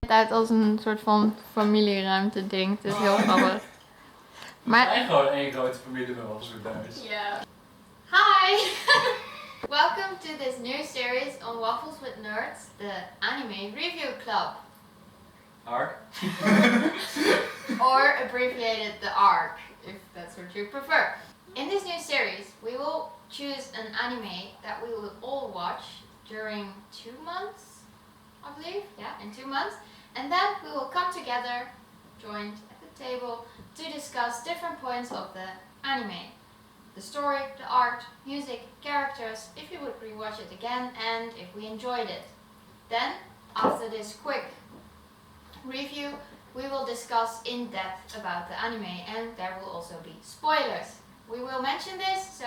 Uit als een soort van familieruimte ding. Het is heel grappig. Maar en gewoon één grote familie met WaffleswithNerds. Yeah. Hi! Welcome to this new series on Waffles with Nerds, the anime review club. ARC. Or abbreviated the ARC, if that's what you prefer. In this new series, we will choose an anime that we will all watch during 2 months, I believe. Yeah, in 2 months. And then we will come together, joined at the table, to discuss different points of the anime. The story, the art, music, characters, if you would rewatch it again, and if we enjoyed it. Then, after this quick review, we will discuss in depth about the anime, and there will also be spoilers. We will mention this, so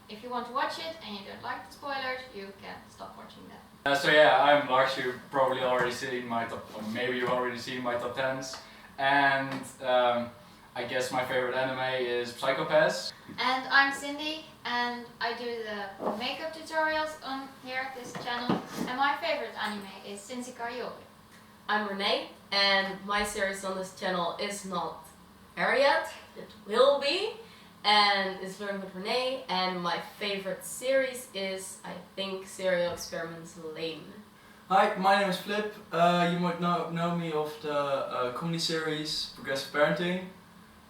if you want to watch it and you don't like the spoilers, you can stop watching that. So yeah, I'm Lars. You've probably already seen my top, or maybe you've already seen my top 10s, and I guess my favorite anime is Psycho-Pass. And I'm Cindy, and I do the makeup tutorials on here at this channel, and my favorite anime is Shinsekai. I'm Renee, and my series on this channel is not air yet, it will be, and it's Learn with Renee, and my favorite series is, I think, Serial Experiments Lane. Hi, my name is Flip. You might know me of the comedy series Progressive Parenting.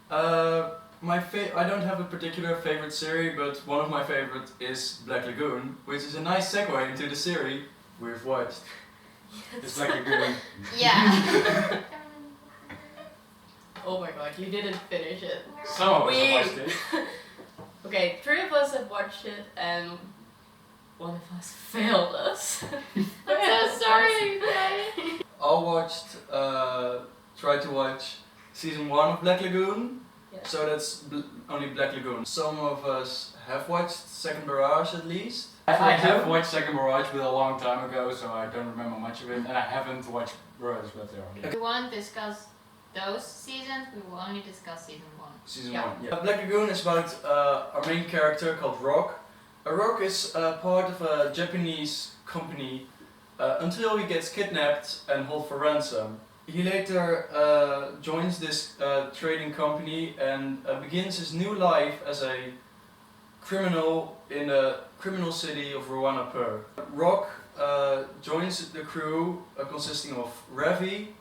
I don't have a particular favorite series, but one of my favorites is Black Lagoon, which is a nice segue into the series we've watched. It's Black Lagoon. Yeah. Oh my god, you didn't finish it. Some of us have watched it. Okay, 3 of us have watched it, and 1 of us failed us. I'm so sorry. Tried to watch season 1 of Black Lagoon, Yeah. so that's only Black Lagoon. Some of us have watched Second Barrage at least. I have watched Second Barrage, but a long time ago, so I don't remember much of it, and I haven't watched Barrage, but there. We won't discuss those seasons, we will only discuss season 1. Season Yeah. 1. Yeah. Black Lagoon is about our main character called Rock. Rock is part of a Japanese company until he gets kidnapped and held for ransom. He later joins this trading company and begins his new life as a criminal in the criminal city of Ruanapur. Rock joins the crew consisting of Ravi,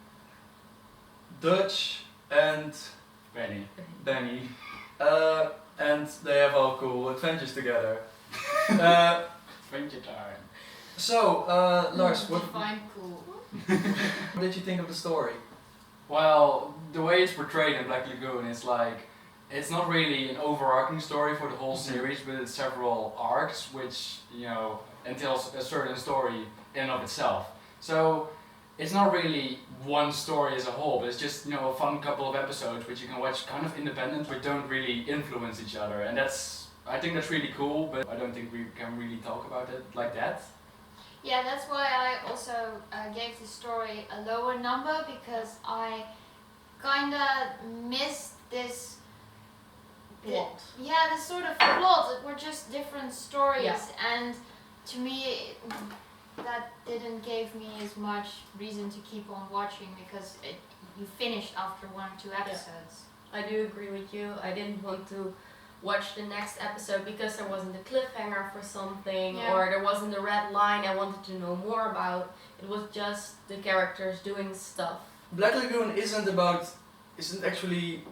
Dutch, and Benny. And they have all cool adventures together. Adventure time. So, Lars, what Define cool. did you think of the story? Well, the way it's portrayed in Black Lagoon is like, it's not really an overarching story for the whole series, but it's several arcs which, entails a certain story in and of itself. So it's not really one story as a whole, but it's just, a fun couple of episodes which you can watch kind of independent, but don't really influence each other. And I think that's really cool, but I don't think we can really talk about it like that. Yeah, that's why I also gave the story a lower number, because I kinda missed this Plot. Yeah, this sort of plot. It were just different stories, Yeah. and to me, that didn't give me as much reason to keep on watching, because you finished after 1 or 2 episodes. I do agree with you. I didn't want to watch the next episode because there wasn't a cliffhanger for something, or there wasn't a red line I wanted to know more about. It was just the characters doing stuff. Black Lagoon isn't actually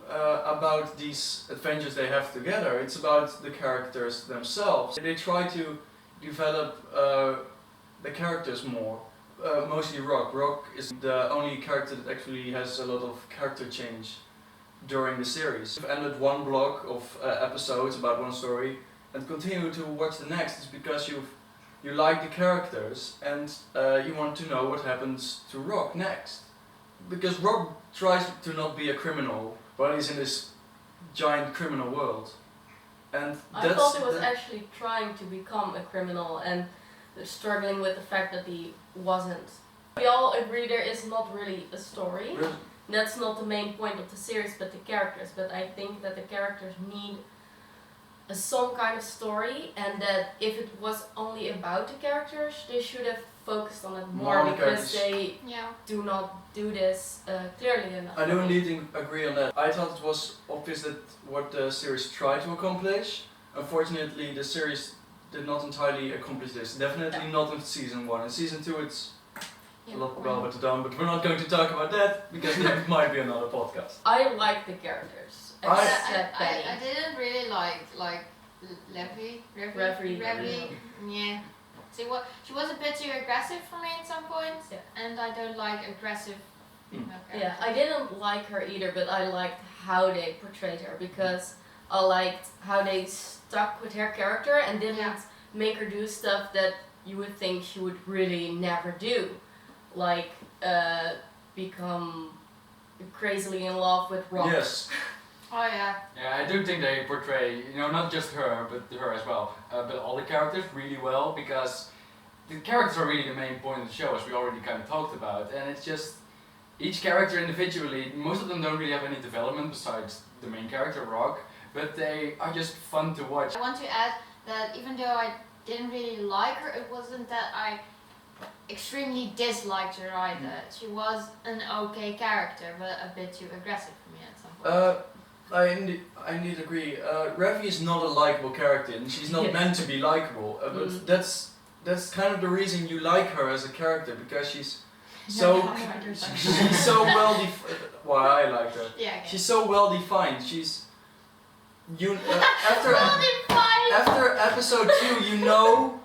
about these adventures they have together. It's about the characters themselves. They try to develop the characters more. Mostly Rock. Rock is the only character that actually has a lot of character change during the series. We've ended 1 block of episodes about 1 story and continue to watch the next. It's because you like the characters and you want to know what happens to Rock next. Because Rock tries to not be a criminal, but he's in this giant criminal world. And I thought he was actually trying to become a criminal and struggling with the fact that he wasn't. We all agree there is not really a story. That's not the main point of the series, but the characters. But I think that the characters need some kind of story, and that if it was only about the characters, they should have focused on it More more on the because characters. they Yeah. do not do this clearly enough. I do indeed agree on that. I thought it was obvious that what the series tried to accomplish. Unfortunately, the series did not entirely accomplish this. Definitely not in season 1. In season 2 it's a lot better done, but we're not going to talk about that because that might be another podcast. I like the characters. I- Except Benny. I didn't really like Levy. Reverie. Yeah. She was a bit too aggressive for me at some points, Yeah. and I don't like aggressive female Yeah, characters. I didn't like her either, but I liked how they portrayed her because I liked how they stuck with her character and didn't Yeah. make her do stuff that you would think she would really never do, like become crazily in love with Rock. Yes. Oh yeah. Yeah, I do think they portray, not just her, but her as well, but all the characters really well, because the characters are really the main point of the show, as we already kind of talked about, and it's just each character individually, most of them don't really have any development besides the main character, Rock, but they are just fun to watch. I want to add that even though I didn't really like her, it wasn't that I extremely disliked her either. She was an okay character, but a bit too aggressive for me at some point. I indeed agree. Revi is not a likable character, and she's not Yes. meant to be likable. But that's kind of the reason you like her as a character, because she's so well defined. Why I like her. Yeah. Okay. She's so well defined. After Well defined. after episode 2, you know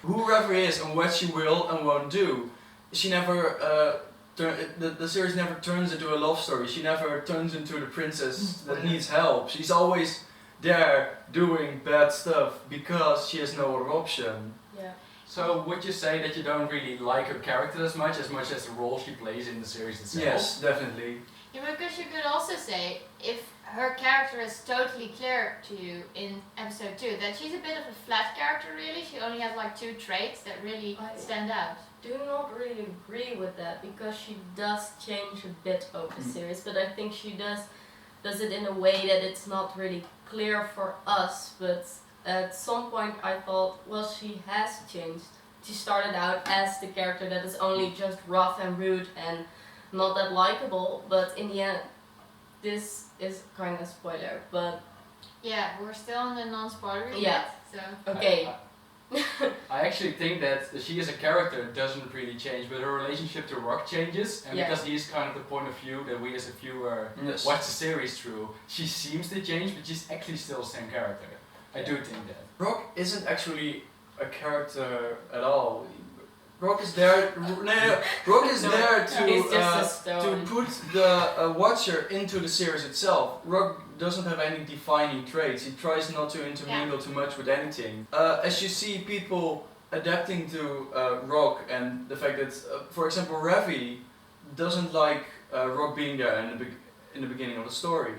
who Reverie is and what she will and won't do. She never the series never turns into a love story. She never turns into the princess that needs help. She's always there doing bad stuff because she has no other option. Yeah. So would you say that you don't really like her character as much as the role she plays in the series itself? Yes, definitely. Yeah, because you could also say if her character is totally clear to you in episode 2 that she's a bit of a flat character really. She only has like 2 traits that really stand out. Do not really agree with that because she does change a bit over the series, but I think she does it in a way that it's not really clear for us. But at some point I thought, well, she has changed. She started out as the character that is only just rough and rude and not that likable, but in the end, this is kind of spoiler, but Yeah, we're still in the non-spoiler Yeah. yet, so. okay. I actually think that she as a character doesn't really change, but her relationship to Rock changes, and Yeah. because he's kind of the point of view that we as a viewer Yes. watch the series through, she seems to change, but she's actually still the same character. I do think that. Rock isn't actually a character at all. Rock is there. Rock is there He's just a to stone. put the watcher into the series itself. Rock doesn't have any defining traits. He tries not to intermingle too much with anything. As you see people adapting to Rock and the fact that, for example, Revi doesn't like Rock being there in the beginning of the story.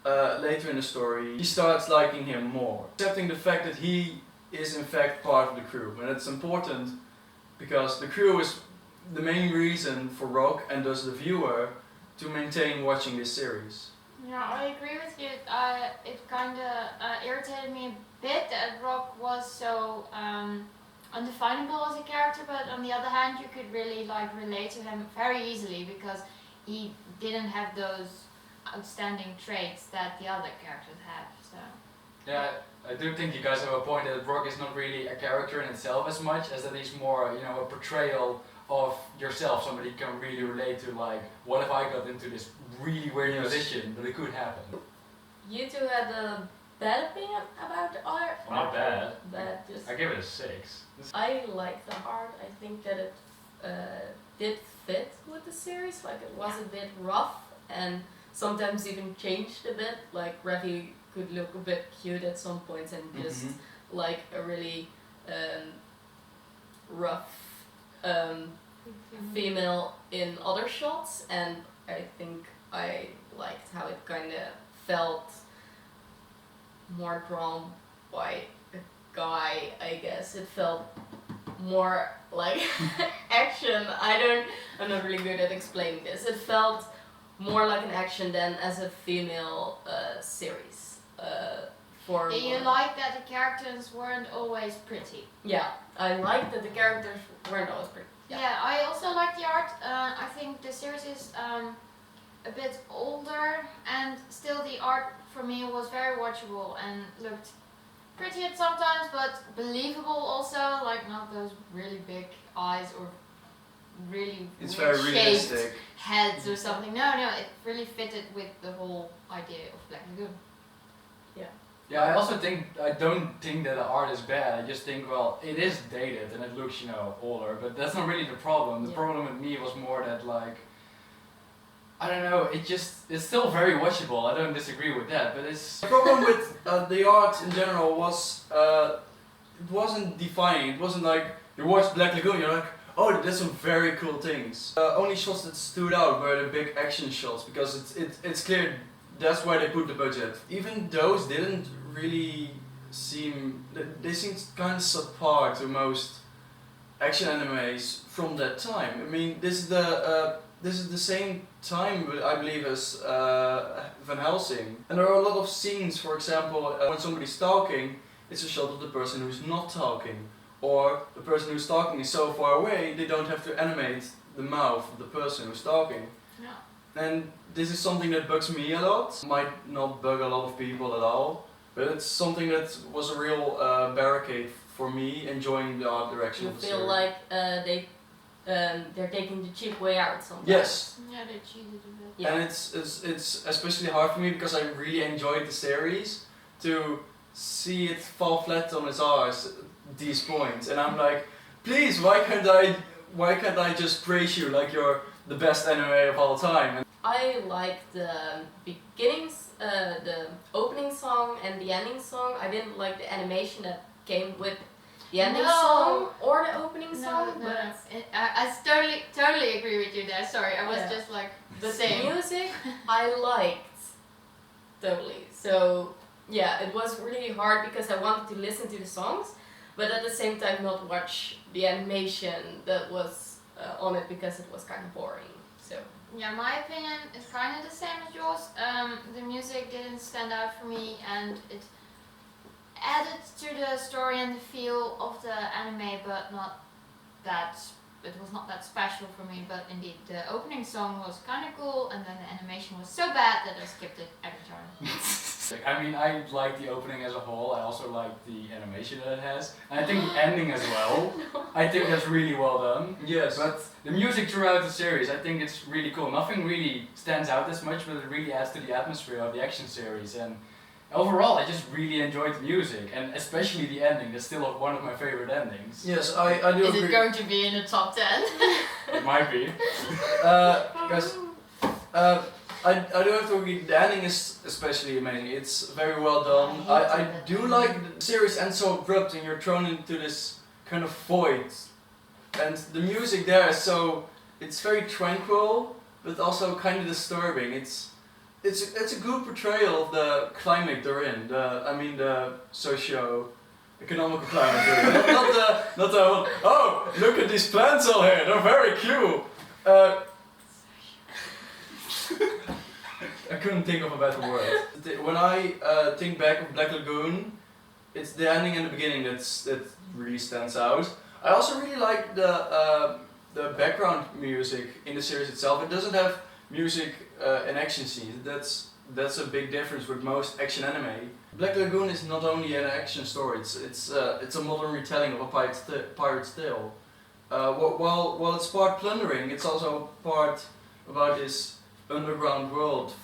Later in the story, he starts liking him more, accepting the fact that he is in fact part of the crew, and it's important. Because the crew is the main reason for Rock and thus the viewer to maintain watching this series. Yeah, I agree with you. It kind of irritated me a bit that Rock was so undefinable as a character, but on the other hand, you could really relate to him very easily because he didn't have those outstanding traits that the other characters have. So. Yeah, I do think you guys have a point that Rock is not really a character in itself as much as that he's more, a portrayal of yourself. Somebody can really relate to, like, what if I got into this really weird position, but it could happen. You two had a bad opinion about the art? Well, not bad. Bad, just... I give it a 6. I like the art. I think that it did fit with the series. Like, it was a bit rough and sometimes even changed a bit. Like, Revi could look a bit cute at some points and just like a really rough female in other shots, and I think I liked how it kind of felt more drawn by a guy, I guess. It felt more like action. I'm not really good at explaining this. It felt more like an action than as a female series. for. Do you like that the characters weren't always pretty? Yeah, I like that the characters weren't always pretty. Yeah, I also like the art. I think the series is a bit older, and still the art for me was very watchable and looked pretty at sometimes, but believable also. Like not those really big eyes or really It's weird very shaped realistic. heads or something. No, it really fitted with the whole idea of Black Lagoon. Yeah, I also I don't think that the art is bad. I just think, well, it is dated and it looks, older, but that's not really the problem. The problem with me was more that, like, I don't know, it's still very watchable. I don't disagree with that, but it's... The problem with the art in general was it wasn't defining. It wasn't like you watch Black Lagoon, you're like, oh, there's some very cool things. Only shots that stood out were the big action shots, because it's clear that's where they put the budget. Even those didn't really seem, they seemed kind of subpar to most action animes from that time. I mean, this is the same time, I believe, as Van Helsing. And there are a lot of scenes, for example, when somebody's talking, it's a shot of the person who's not talking. Or the person who's talking is so far away, they don't have to animate the mouth of the person who's talking. Yeah. And this is something that bugs me a lot. Might not bug a lot of people at all, but it's something that was a real barricade for me enjoying the art direction You of the feel series. like they're taking the cheap way out sometimes. Yes. Yeah, they cheated a bit. Yeah. And it's especially hard for me because I really enjoyed the series to see it fall flat on its arse at these points. And I'm like, please, why can't I just praise you like you're the best anime of all time? And I like the beginnings, the opening song and the ending song. I didn't like the animation that came with the ending No. song or the opening song. No. But I totally agree with you there. Sorry, I was Yeah. just like the the same. music I liked totally. So yeah, it was really hard because I wanted to listen to the songs, but at the same time not watch the animation that was on it because it was kind of boring. So Yeah, my opinion is kind of the same as yours. The music didn't stand out for me, and it added to the story and the feel of the anime, but not that. It was not that special for me. But indeed, the opening song was kind of cool, and then the animation was so bad that I skipped it every time. I mean, I like the opening as a whole. I also like the animation that it has, and I think the ending as well. I think that's really well done. yes. But the music throughout the series, I think it's really cool. Nothing really stands out as much, but it really adds to the atmosphere of the action series. And overall, I just really enjoyed the music, and especially the ending. That's still one of my favorite endings. Yes, I do Is agree. it going to be in the top 10? It might be. Because I do have to agree, the ending is especially amazing. It's very well done. I do like the series ends so abrupt and you're thrown into this kind of void. And the music there is it's very tranquil, but also kind of disturbing. It's a good portrayal of the climate they're in. The socio-economical climate they're in. not the oh, look at these plants all here, they're very cute. I couldn't think of a better word. When I think back of Black Lagoon, it's the ending and the beginning that really stands out. I also really like the background music in the series itself. It doesn't have music in action scenes. That's a big difference with most action anime. Black Lagoon is not only an action story. It's a modern retelling of a pirate's tale. While it's part plundering, it's also part about this underground world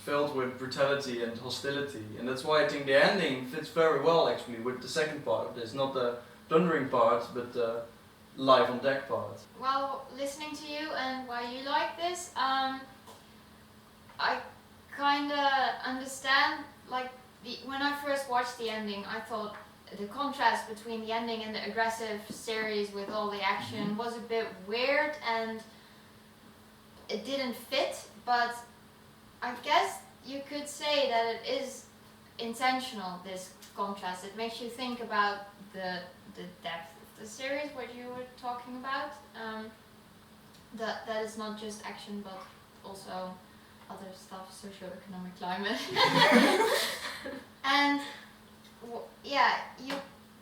filled with brutality and hostility, and that's why I think the ending fits very well actually with the second part of this, not the plundering part, but the live on deck part. Well, listening to you and why you like this, I kind of understand. Like when I first watched the ending, I thought the contrast between the ending and the aggressive series with all the action was a bit weird and it didn't fit. But I guess you could say that it is intentional, this contrast. It makes you think about the depth of the series, what you were talking about. That is not just action, but also other stuff, socio-economic climate. And yeah,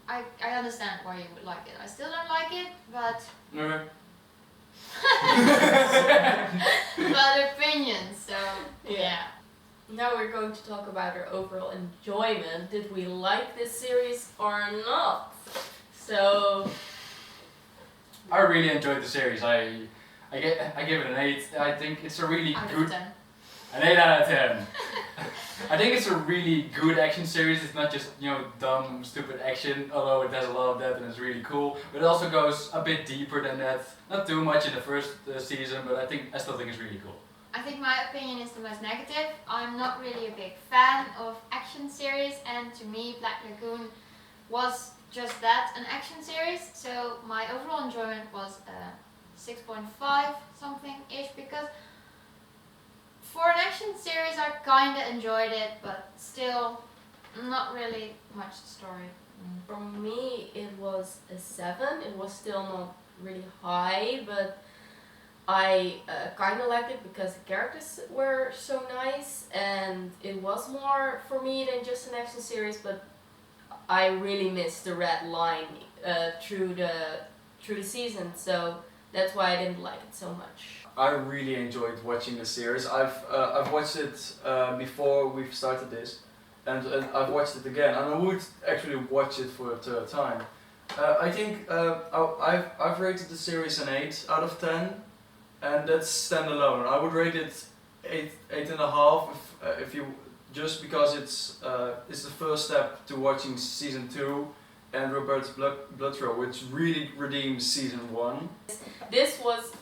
I understand why you would like it. I still don't like it, but Okay. but opinions. So yeah. Now we're going to talk about our overall enjoyment. Did we like this series or not? So I really enjoyed the series. I give it an 8. I think it's a really Out of good 10. an 8 out of 10. I think it's a really good action series. It's not just, you know, dumb, stupid action, although it does a lot of that and it's really cool. But it also goes a bit deeper than that. Not too much in the first season, but I still think it's really cool. I think my opinion is the most negative. I'm not really a big fan of action series, and to me Black Lagoon was just that, an action series. So my overall enjoyment was 6.5 something ish, because for an action series I kinda enjoyed it, but still not really much story. for me it was a 7. It was still not really high, but I kind of liked it because the characters were so nice, and it was more for me than just an action series. But I really missed the red line through the season, so that's why I didn't like it so much. I really enjoyed watching the series. I've watched it before we've started this, and I've watched it again, and I would actually watch it for a third time. I think I've rated the series an 8 out of 10, and that's standalone. I would rate it 8.5 if you, just because it's the first step to watching season 2 and Roberta's Blood Trail, which really redeems season 1. This was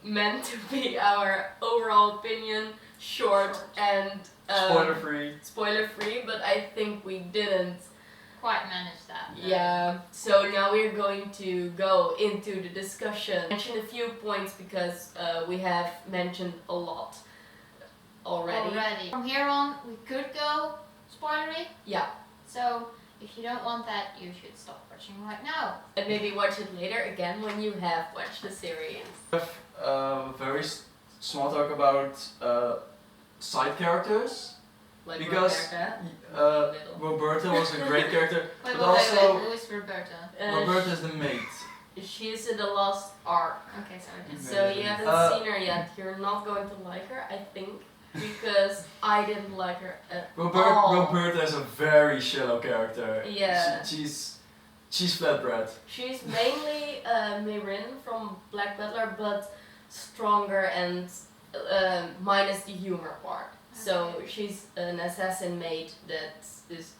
meant to be our overall opinion, short and Spoiler free. but I think we didn't Quite manage that. Yeah, so now we're going to go into the discussion. Mention a few points because we have mentioned a lot already. From here on, we could go spoilery. Yeah, So if you don't want that, you should stop watching right now. and maybe watch it later again when you have watched the series. Very small talk about side characters. Like Because Roberta. Roberta was a great character, Wait, but also who is Roberta? Roberta is the mate. She's in the last arc. Okay, sorry. So you haven't seen her yet. You're not going to like her, I think, because I didn't like her at all. Roberta is a very shallow character. Yeah. She's flatbread. She's mainly Mirin from Black Butler, but stronger and minus the humor part. So she's an assassin maid that is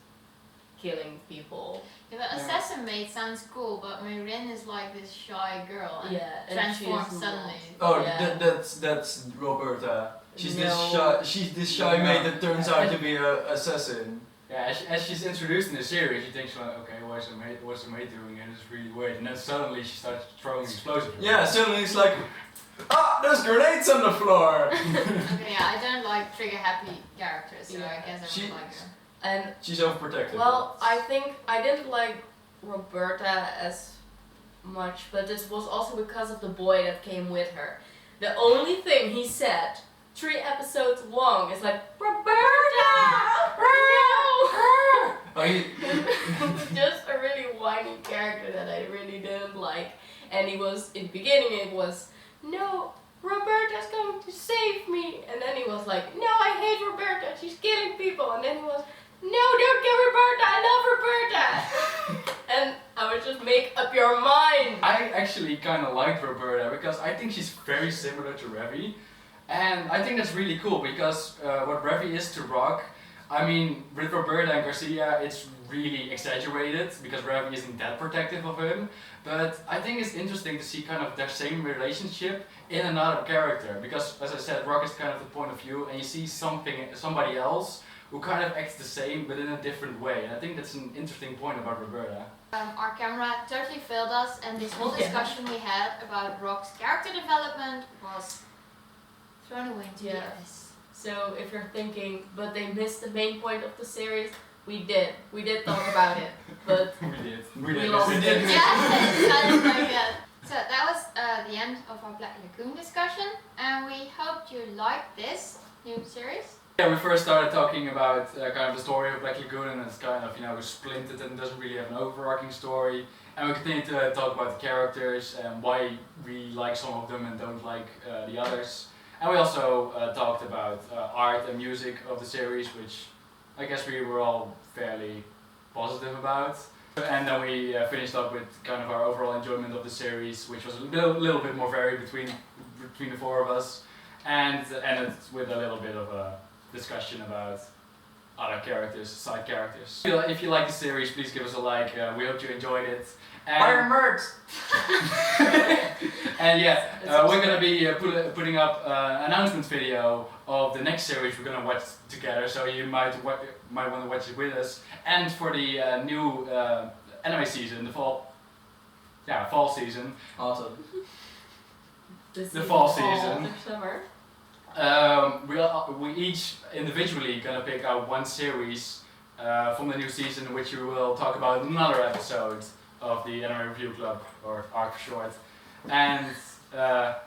killing people. Yeah, but assassin maid sounds cool, but Mirin is like this shy girl and Yeah, and transforms she's suddenly. Oh, Yeah. that's Roberta. She's No. this shy Yeah. maid that turns out to be an assassin. Yeah, as she's introduced in the series, you think, like, okay, what's the maid doing here? This is really weird. And then suddenly she starts throwing explosives. Yeah, suddenly it's like, there's grenades on the floor. Okay, yeah, I don't like trigger happy characters, so I guess I She- would like her. And She's overprotective. well, I think I didn't like Roberta as much, but this was also because of the boy that came with her. The only thing he said, 3 episodes long, is like, Roberta! Oh, Just a really whiny character that I really didn't like. And he was, in the beginning it was, no, Roberta's going to save me. And then he was like, no, I hate Roberta, she's killing people. And then he was, no, don't kill Roberta, I love Roberta. And I was just, make up your mind. I actually kind of liked Roberta because I think she's very similar to Revy. And I think that's really cool because what Revy is to Rock, I mean, with Roberta and Garcia, it's really exaggerated because Revy isn't that protective of him. But I think it's interesting to see kind of their same relationship in another character because, as I said, Rock is kind of the point of view, and you see somebody else who kind of acts the same but in a different way. And I think that's an interesting point about Roberta. Our camera totally failed us, and this whole discussion we had about Rock's character development was thrown away into the Yeah. abyss. So if you're thinking, but they missed the main point of the series, we did talk about it, but We did. lost it. Yeah, kind of like that. So that was the end of our Black Lagoon discussion, and we hope you liked this new series. Yeah, we first started talking about kind of the story of Black Lagoon, and it's kind of, you know, splintered and doesn't really have an overarching story. And we continue to talk about the characters and why we like some of them and don't like the others. And we also talked about art and music of the series, which I guess we were all fairly positive about. And then we finished up with kind of our overall enjoyment of the series, which was a little bit more varied between the four of us, and ended with a little bit of a discussion about other characters, side characters. If you like the series, please give us a like. We hope you enjoyed it. Iron Mercs! And yeah, we're gonna be putting up an announcement video of the next series we're gonna watch together, so you might want to watch it with us. And for the new anime season, the fall season. Awesome. The fall season. Summer. We each individually gonna pick out one series from the new season, which we will talk about in another episode of the Anime Review Club, or ARC for short. And yeah,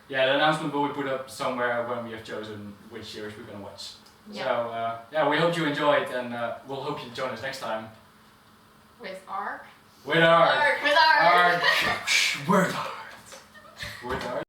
the announcement will be put up somewhere when we have chosen which series we're gonna watch. Yeah. So yeah, we hope you enjoyed, and we'll hope you join us next time. With ARC. With ARC. With ARC. ARC. Word